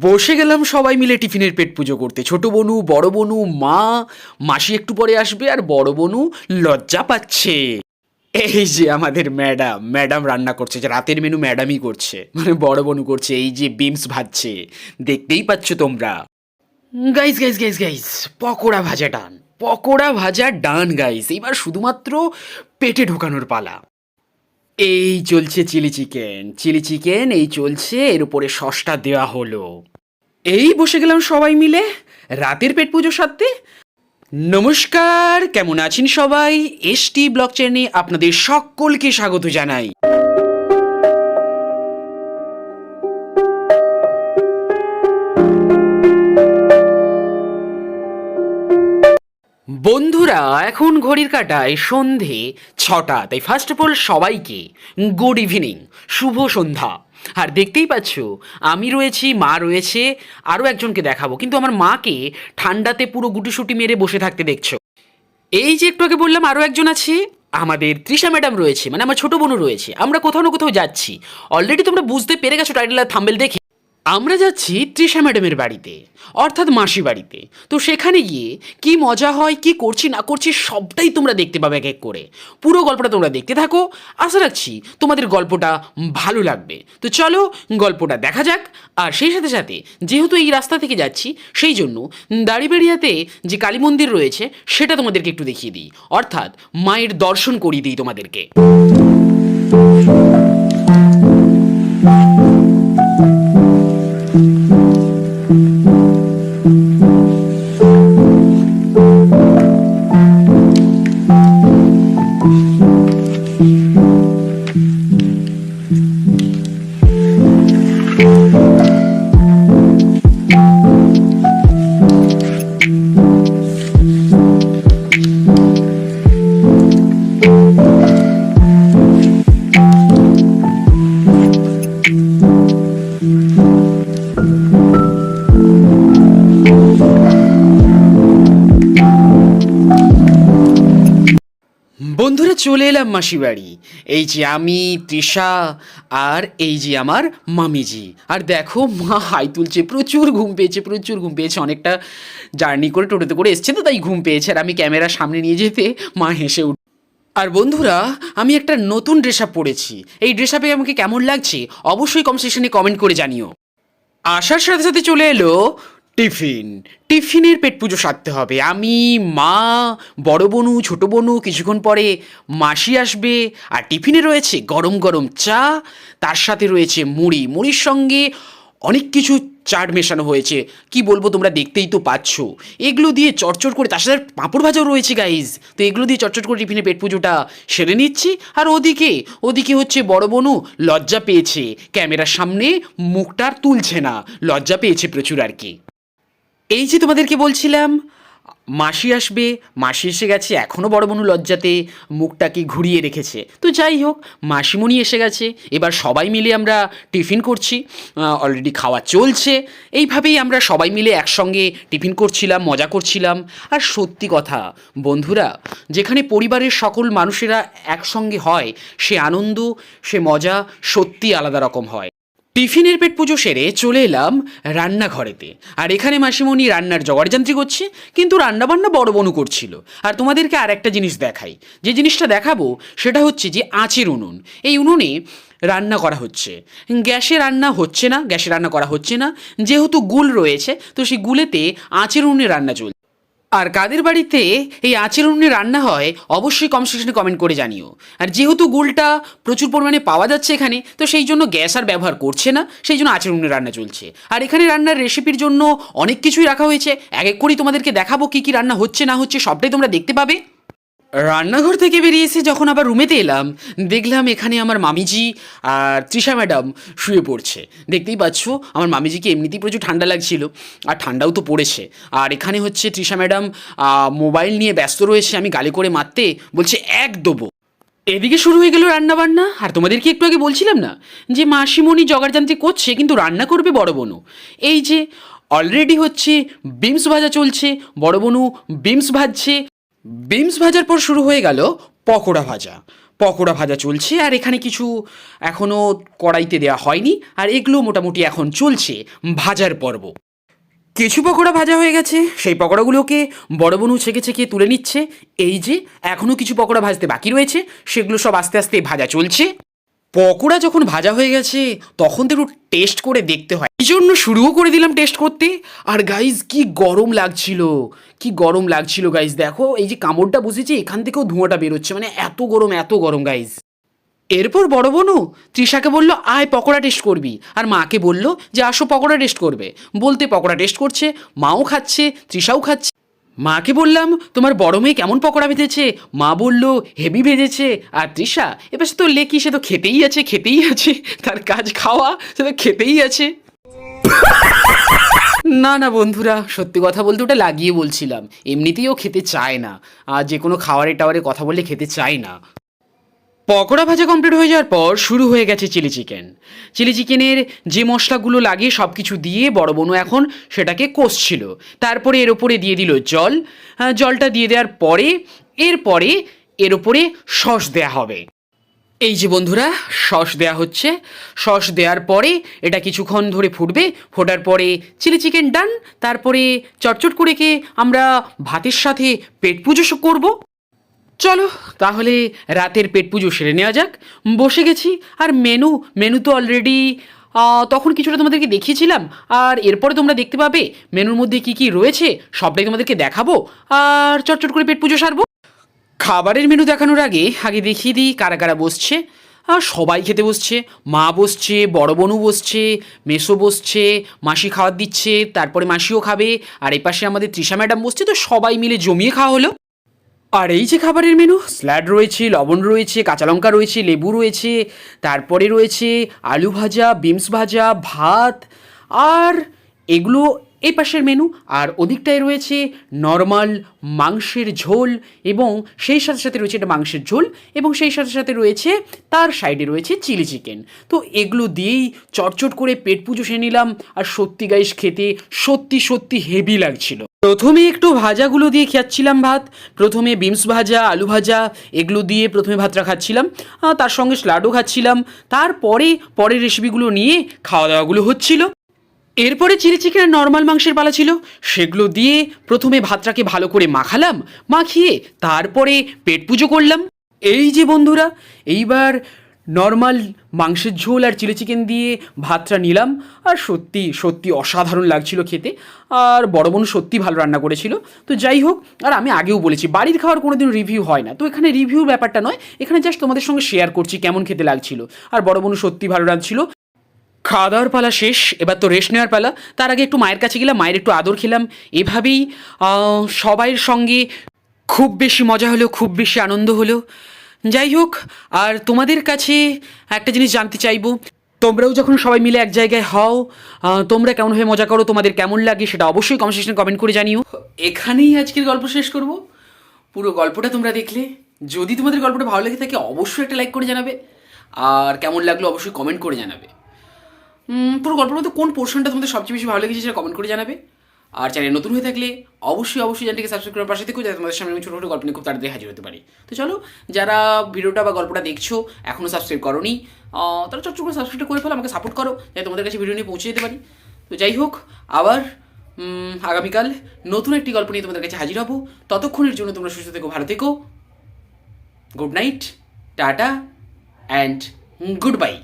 বসে গেলাম সবাই মিলে টিফিনের পেট পুজো করতে। ছোট বনু, বড় বনু, মা, মাসি একটু পরে আসবে, আর বড় বনু লজ্জা পাচ্ছে। এই যে আমাদের ম্যাডাম, ম্যাডাম রান্না করছে, যে রাতের মেনু ম্যাডামই করছে, মানে বড় বনু করছে। এই যে বিমস ভাজছে, দেখতেই পাচ্ছ তোমরা। Guys guys guys guys, pakora ভাজা ডান, পকোড়া ভাজা ডান গাইস। এবার শুধুমাত্র পেটে ঢোকানোর পালা। এই চলছে চিলি চিকেন, চিলি চিকেন এই চলছে, এর উপরে সসটা দেওয়া হলো। এই বসে গেলাম সবাই মিলে রাতের পেট পুজো সারতে। নমস্কার, কেমন আছেন সবাই? এসটি ব্লগ চ্যানেলে আপনাদের সকলকে স্বাগত জানাই। বন্ধুরা, এখন ঘড়ির কাঁটায় সন্ধে 6টা, তাই ফার্স্ট অফ অল সবাইকে গুড ইভিনিং, শুভ সন্ধ্যা। আর দেখতেই পাচ্ছ আমি রয়েছি, মা রয়েছে, আরও একজনকে দেখাবো, কিন্তু আমার মাকে ঠান্ডাতে পুরো গুটিসুটি মেরে বসে থাকতে দেখছো। এই যে একটু আগে বললাম আরও একজন আছে, আমাদের তৃষা ম্যাডাম রয়েছে, মানে আমার ছোট বোনও রয়েছে। আমরা কোথাও না কোথাও যাচ্ছি, অলরেডি তোমরা বুঝতে পেরে গেছো টাইটেল আর থাম্বনেল দেখে। আমরা যাচ্ছি তৃষা ম্যাডামের বাড়িতে, অর্থাৎ মাসি বাড়িতে। তো সেখানে গিয়ে কি মজা হয়, কি করছি না করছি সবটাই তোমরা দেখতে পাবে এক এক করে। পুরো গল্পটা তোমরা দেখতে থাকো, আশা রাখছি তোমাদের গল্পটা ভালো লাগবে। তো চলো গল্পটা দেখা যাক। আর সেই সাথে সাথে যেহেতু এই রাস্তা থেকে যাচ্ছি, সেই জন্য দাড়িবেড়িয়াতে যে কালী মন্দির রয়েছে সেটা তোমাদেরকে একটু দেখিয়ে দিই, অর্থাৎ মায়ের দর্শন করিয়ে দিই তোমাদেরকে। বন্ধুরা, চলে এলাম মাসি বাড়ি। এই যে আমি, তৃষা, আর এই যে আমার মামিজি। আর দেখো মা হাই তুলছে, প্রচুর ঘুম পেয়েছে, প্রচুর ঘুম পেয়েছে। অনেকটা জার্নি করে টোটোতে করে এসছে, তো তাই ঘুম পেয়েছে। আর আমি ক্যামেরার সামনে নিয়ে যেতে মা হেসে উঠ। আর বন্ধুরা, আমি একটা নতুন ড্রেস আপ পরেছি। এই ড্রেস আপে আমাকে কেমন লাগছে অবশ্যই কমেন্ট সেকশনে কমেন্ট করে জানিও। আসার সাথে সাথে চলে এলো টিফিন। টিফিনের পেট পুজো সারতে হবে। আমি, মা, বড় বনু, ছোট বনু, কিছুক্ষণ পরে মাসি আসবে। আর টিফিনে রয়েছে গরম গরম চা, তার সাথে রয়েছে মুড়ি, মুড়ির সঙ্গে অনেক কিছু চাট মেশানো হয়েছে। কি বলবো, তোমরা দেখতেই তো পাচ্ছ। এগুলো দিয়ে চটচট করে, তার সাথে পাঁপড় ভাজাও রয়েছে গাইজ। তো এগুলো দিয়ে চটচট করে টিফিনে পেট পুজোটা সেরে নিচ্ছি। আর ওদিকে ওদিকে হচ্ছে বড় বনু লজ্জা পেয়েছে, ক্যামেরার সামনে মুখটার তুলছে না, লজ্জা পেয়েছে প্রচুর আর কি। এই যে তোমাদেরকে বলছিলাম মাসি আসবে, মাসি এসে গেছে। এখনও বড় বনু লজ্জাতে মুখটাকে ঘুরিয়ে রেখেছে। তো যাই হোক, মাসিমণি এসে গেছে। এবার সবাই মিলে আমরা টিফিন করছি, অলরেডি খাওয়া চলছে। এইভাবেই আমরা সবাই মিলে একসঙ্গে টিফিন করছিলাম, মজা করছিলাম। আর সত্যি কথা বন্ধুরা, যেখানে পরিবারের সকল মানুষেরা একসঙ্গে হয়, সে আনন্দ, সে মজা সত্যি আলাদা রকম হয়। টিফিনের পেট পুজো সেরে চলে এলাম রান্নাঘরেতে। আর এখানে মাসিমণি রান্নার জগাড়যন্ত্রী করছে, কিন্তু রান্নাবান্না বড় বনু করছিল। আর তোমাদেরকে আর একটা জিনিস দেখাই, যে জিনিসটা দেখাবো সেটা হচ্ছে যে আঁচের উনুন। এই উনুনে রান্না করা হচ্ছে, গ্যাসে রান্না হচ্ছে না, গ্যাসে রান্না করা হচ্ছে না। যেহেতু গুল রয়েছে, তো সেই গুলেতে আঁচের উনুনে রান্না চলছে। আর কাদের বাড়িতে এই আঁচের উনুনে রান্না হয় অবশ্যই কমেন্ট সেকশনে কমেন্ট করে জানিও। আর যেহেতু গুলটা প্রচুর পরিমাণে পাওয়া যাচ্ছে এখানে, তো সেই জন্য গ্যাস আর ব্যবহার করছে না, সেই জন্য আঁচের উনুনে রান্না চলছে। আর এখানে রান্নার রেসিপির জন্য অনেক কিছুই রাখা হয়েছে, এক এক করেই তোমাদেরকে দেখাবো কী কী রান্না হচ্ছে না হচ্ছে, সবটাই তোমরা দেখতে পাবে। রান্নাঘর থেকে বেরিয়ে এসে যখন আবার রুমেতে এলাম, দেখলাম এখানে আমার মামিজি আর তৃষা ম্যাডাম শুয়ে পড়ছে। দেখতেই পাচ্ছ আমার মামিজিকে এমনিতেই প্রচুর ঠান্ডা লাগছিল, আর ঠান্ডাও তো পড়েছে। আর এখানে হচ্ছে তৃষা ম্যাডাম মোবাইল নিয়ে ব্যস্ত রয়েছে, আমি গালি করে মারতে বলছে এক দেবো। এদিকে শুরু হয়ে গেল রান্নাবান্না। আর তোমাদেরকে একটু আগে বলছিলাম না যে মাসিমণি জগাড়যন্ত্রী করছে, কিন্তু রান্না করবে বড় বনু। এই যে অলরেডি হচ্ছে বিমস ভাজা চলছে, বড় বনু বিমস ভাজছে। বিমস ভাজার পর শুরু হয়ে গেল পকোড়া ভাজা। পকোড়া ভাজা চলছে, আর এখানে কিছু এখনও কড়াইতে দেওয়া হয়নি, আর এগুলো মোটামুটি এখন চলছে ভাজার পর্ব। কিছু পকোড়া ভাজা হয়ে গেছে, সেই পকোড়াগুলোকে বড় বোনু ছেঁকে ছেঁকে তুলে নিচ্ছে। এই যে এখনও কিছু পকোড়া ভাজতে বাকি রয়েছে, সেগুলো সব আস্তে আস্তে ভাজা চলছে। পকোড়া যখন ভাজা হয়ে গেছে তখন তো একটু টেস্ট করে দেখতে হয়, এই জন্য শুরুও করে দিলাম টেস্ট করতে। আর গাইজ কি গরম লাগছিল, কি গরম লাগছিল গাইজ। দেখো এই যে কামড়টা বসেছে, এখান থেকেও ধোঁয়াটা বেরোচ্ছে, মানে এত গরম এত গরম গাইজ। এরপর বড় বোনও তৃষাকে বলল আয় পকোড়া টেস্ট করবি, আর মাকে বলল যে আসো পকোড়া টেস্ট করবে। বলতে পকোড়া টেস্ট করছে, মাও খাচ্ছে, তৃষাও খাচ্ছে। মাকে বললাম তোমার বড় মেয়ে কেমন পকোড়া ভেজেছে, মা বলল হেভি ভেজেছে। আর তৃষা এবার সে তো লেকি, সে তো খেতেই আছে খেতেই আছে, তার কাজ খাওয়া, সে তো খেতেই আছে। না না বন্ধুরা, সত্যি কথা বলতে ওটা লাগিয়ে বলছিলাম, এমনিতেই ও খেতে চায় না, আর যে কোনো খাওয়ারে টাওয়ারে কথা বললে খেতে চায় না। পকোড়া ভাজা কমপ্লিট হয়ে যাওয়ার পর শুরু হয়ে গেছে চিলি চিকেন। চিলি চিকেনের যে মশলাগুলো লাগে সব কিছু দিয়ে বড় বোনু এখন সেটাকে কষছিল। তারপরে এর ওপরে দিয়ে দিল জল। জলটা দিয়ে দেওয়ার পরে এরপরে এর ওপরে সস দেয়া হবে। এই যে বন্ধুরা সস দেয়া হচ্ছে, সস দেওয়ার পরে এটা কিছুক্ষণ ধরে ফুটবে, ফোটার পরে চিলি চিকেন ডান। তারপরে চটচট করে আমরা ভাতের সাথে পেট পুজো করবো। চলো তাহলে রাতের পেট পুজো সেরে নেওয়া যাক। বসে গেছি, আর মেনু তো অলরেডি তখন কিছুটা তোমাদেরকে দেখিয়েছিলাম, আর এরপরে তোমরা দেখতে পাবে মেনুর মধ্যে কি কি রয়েছে সবটাই তোমাদেরকে দেখাবো, আর চটচট করে পেট পুজো সারবো। খাবারের মেনু দেখানোর আগে আগে দেখিয়ে দিই কারা কারা বসছে। আর সবাই খেতে বসছে, মা বসছে, বড় বোনু বসছে, মেসো বসছে, মাসি খাবার দিচ্ছে, তারপরে মাসিও খাবে, আর এই পাশে আমাদের তৃষা ম্যাডাম বসছে, তো সবাই মিলে জমিয়ে খাওয়া হলো। আর এই যে খাবারের মেনু, স্যালাড রয়েছে, লবণ রয়েছে, কাঁচা লঙ্কা রয়েছে, লেবু রয়েছে, তারপরে রয়েছে আলু ভাজা, বিনস ভাজা, ভাত, আর এগুলো এই পাশের মেনু। আর ওদিকটায় রয়েছে নর্মাল মাংসের ঝোল, এবং সেই সাথে সাথে রয়েছে এটা মাংসের ঝোল, এবং সেই সাথে সাথে রয়েছে তার সাইডে রয়েছে চিলি চিকেন। তো এগুলো দিয়েই চটচট করে পেট পুজো সেরে নিলাম। আর সত্যি গাইস খেতে সত্যি সত্যি হেভি লাগছিল। প্রথমে একটু ভাজাগুলো দিয়ে খাচ্ছিলাম ভাত, প্রথমে বিনস ভাজা, আলু ভাজা, এগুলো দিয়ে প্রথমে ভাতটা খাচ্ছিলাম, তার সঙ্গে স্যালাডও খাচ্ছিলাম। তারপরে পরের রেসিপিগুলো নিয়ে খাওয়া দাওয়াগুলো হচ্ছিল। এরপরে চিলি চিকেন আর নর্মাল মাংসের পালা ছিল, সেগুলো দিয়ে প্রথমে ভাতটাকে ভালো করে মাখালাম, মাখিয়ে তারপরে পেট পুজো করলাম। এই যে বন্ধুরা এইবার নর্মাল মাংসের ঝোল আর চিলি চিকেন দিয়ে ভাতটা নিলাম, আর সত্যি সত্যি অসাধারণ লাগছিল খেতে। আর বড় বোন সত্যি ভালো রান্না করেছিল। তো যাই হোক, আর আমি আগেও বলেছি বাড়ির খাওয়ার কোনোদিন রিভিউ হয় না, তো এখানে রিভিউ ব্যাপারটা নয়, এখানে জাস্ট তোমাদের সঙ্গে শেয়ার করছি কেমন খেতে লাগছিল। আর বড় বোন সত্যি ভালো রাঁধছিল। খাওয়া দাওয়ার পালা শেষ, এবার তো রেস্ট নেওয়ার পালা। তার আগে একটু মায়ের কাছে গেলাম, মায়ের একটু আদর খেলাম। এভাবেই সবাইয়ের সঙ্গে খুব বেশি মজা হলো, খুব বেশি আনন্দ হলো। যাই হোক, আর তোমাদের কাছে একটা জিনিস জানতে চাইবো, তোমরাও যখন সবাই মিলে এক জায়গায় হও, তোমরা কেমনভাবে মজা করো, তোমাদের কেমন লাগে সেটা অবশ্যই কমেন্ট সেকশনে কমেন্ট করে জানিও। এখানেই আজকের গল্প শেষ করব। পুরো গল্পটা তোমরা দেখলে, যদি তোমাদের গল্পটা ভালো লেগে থাকে অবশ্যই একটা লাইক করে জানাবে, আর কেমন লাগলো অবশ্যই কমেন্ট করে জানাবে। পুরো গল্পের মধ্যে কোন পোর্শনটা তোমাদের সবচেয়ে বেশি ভালো লেগেছে সেটা কমেন্ট করে জানাবে। আর চ্যানেল নতুন হয়ে থাকলে অবশ্যই চ্যানেলটিকে সাবস্ক্রাইব করার পাশে থেকেও, যাতে তোমাদের সামনে আমি ছোটো ছোটো গল্প নিয়ে খুব তাড়াতাড়ি হাজির হতে পারি। তো চলো, যারা ভিডিওটা বা গল্পটা দেখছো এখনও সাবস্ক্রাইব করোনি, তারা চট করে সাবস্ক্রাইব করে ফেলো, আমাকে সাপোর্ট করো যাতে তোমাদের কাছে ভিডিও নিয়ে পৌঁছে যেতে পারি। তো যাই হোক, আবার আগামীকাল নতুন একটি গল্প নিয়ে তোমাদের কাছে হাজির হবো। ততক্ষণের জন্য তোমরা সুস্থ থেকো, ভালো থেকো। Good night, tata and good bye.